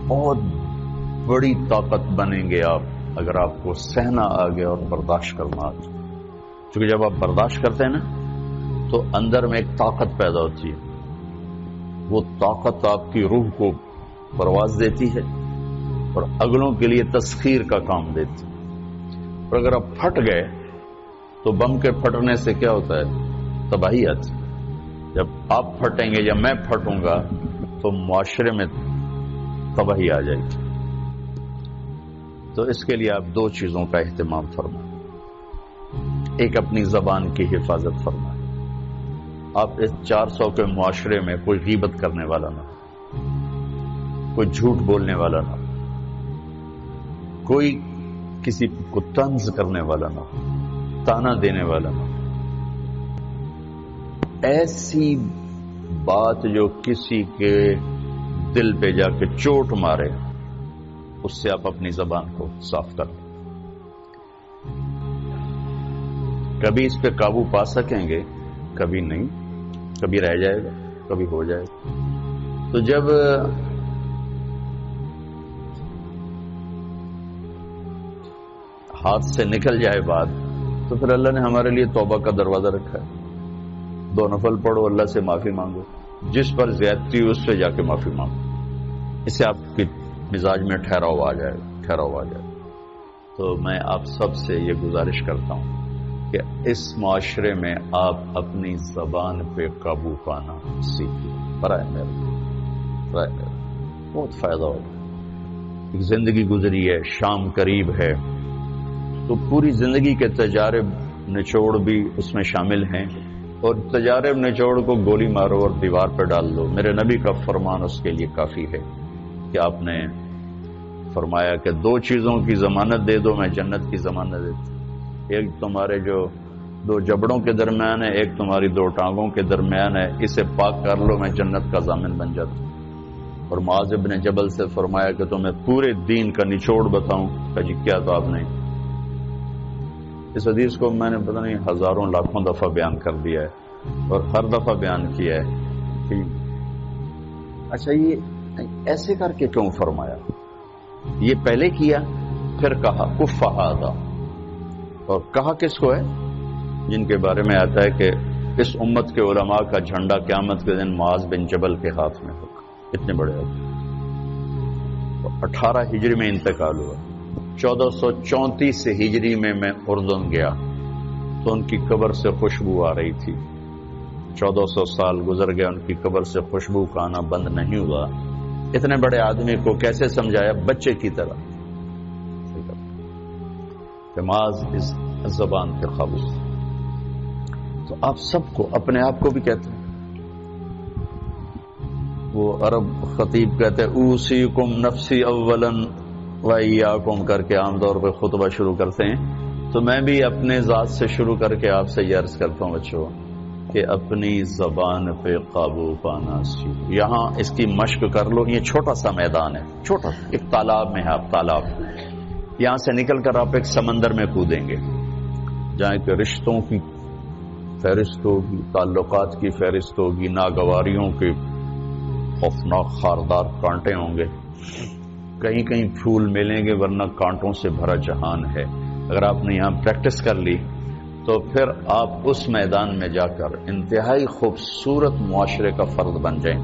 بہت بڑی طاقت بنیں گے آپ اگر آپ کو سہنا آ گیا اور برداشت کرنا آ گیا. کیونکہ جب آپ برداشت کرتے ہیں نا تو اندر میں ایک طاقت پیدا ہوتی ہے. وہ طاقت آپ کی روح کو پرواز دیتی ہے اور اگلوں کے لیے تسخیر کا کام دیتی ہے. اور اگر آپ پھٹ گئے تو بم کے پھٹنے سے کیا ہوتا ہے؟ تباہی آتی. جب آپ پھٹیں گے یا میں پھٹوں گا تو معاشرے میں تباہی آ جائے گی. تو اس کے لیے آپ دو چیزوں کا اہتمام فرمائیں. ایک اپنی زبان کی حفاظت فرمائیں. آپ اس 400 کے معاشرے میں کوئی غیبت کرنے والا نہ ہو، کوئی جھوٹ بولنے والا نہ ہو، کوئی کسی کو طنز کرنے والا نہ ہو، تانا دینے والا نہ ہو. ایسی بات جو کسی کے دل پہ جا کے چوٹ مارے اس سے آپ اپنی زبان کو صاف کر دیں. کبھی اس پہ قابو پا سکیں گے، کبھی نہیں، کبھی رہ جائے گا، کبھی ہو جائے گا. تو جب ہاتھ سے نکل جائے بات تو پھر اللہ نے ہمارے لیے توبہ کا دروازہ رکھا ہے. 2 نفل پڑھو، اللہ سے معافی مانگو، جس پر زیادتی ہو اس سے جا کے معافی مانگو. اس سے آپ کی مزاج میں ٹھہراؤ آ جائے گا. تو میں آپ سب سے یہ گزارش کرتا ہوں کہ اس معاشرے میں آپ اپنی زبان پہ قابو پانا سیکھیں. برائے میرا بہت فائدہ ہوگا. ایک زندگی گزری ہے، شام قریب ہے، تو پوری زندگی کے تجارب نچوڑ بھی اس میں شامل ہیں. اور تجارب نچوڑ کو گولی مارو اور دیوار پہ ڈال دو. میرے نبی کا فرمان اس کے لیے کافی ہے کہ آپ نے فرمایا کہ 2 چیزوں کی ضمانت دے دو، میں جنت کی ضمانت دیتا. ایک تمہارے جو 2 جبڑوں کے درمیان ہے، ایک تمہاری 2 ٹانگوں کے درمیان ہے، اسے پاک کر لو، میں جنت کا ضامن بن جاتا ہوں. اور معاذ بن جبل سے فرمایا کہ تمہیں پورے دین کا نچوڑ بتاؤں. جی کیا؟ تو آپ نے اس حدیث کو میں نے پتہ نہیں ہزاروں لاکھوں دفعہ بیان کر دیا ہے اور ہر دفعہ بیان کیا ہے کہ اچھا یہ ایسے کر کے کیوں فرمایا؟ یہ پہلے کیا پھر کہا کف ھذا. اور کہا کس کو ہے؟ جن کے بارے میں آتا ہے کہ اس امت کے علماء کا جھنڈا قیامت کے دن معاذ بن جبل کے ہاتھ میں ہوگا. اتنے بڑے ہوگا. 18 ہجری میں انتقال ہوا. 1434 ہجری میں اردن گیا تو ان کی قبر سے خوشبو آ رہی تھی. 1400 سال گزر گیا، ان کی قبر سے خوشبو کا آنا بند نہیں ہوا. اتنے بڑے آدمی کو کیسے سمجھایا؟ بچے کی طرح. معاذ اس زبان کے قابو. تو آپ سب کو، اپنے آپ کو بھی کہتے ہیں، وہ عرب خطیب کہتے ہیں اوصیکم نفسی اولا وایاکم کر کے عام طور پہ خطبہ شروع کرتے ہیں. تو میں بھی اپنے ذات سے شروع کر کے آپ سے یہ عرض کرتا ہوں بچوں کہ اپنی زبان پہ قابو پانا سیکھو. یہاں اس کی مشق کر لو. یہ چھوٹا سا میدان ہے، چھوٹا ایک تالاب میں ہے. آپ تالاب، یہاں سے نکل کر آپ ایک سمندر میں کودیں گے جہاں کہ رشتوں کی فہرست ہوگی، تعلقات کی فہرست ہوگی، ناگواریوں کے خوفناک خاردار کانٹے ہوں گے. کہیں کہیں پھول ملیں گے ورنہ کانٹوں سے بھرا جہان ہے. اگر آپ نے یہاں پریکٹس کر لی تو پھر آپ اس میدان میں جا کر انتہائی خوبصورت معاشرے کا فرد بن جائیں.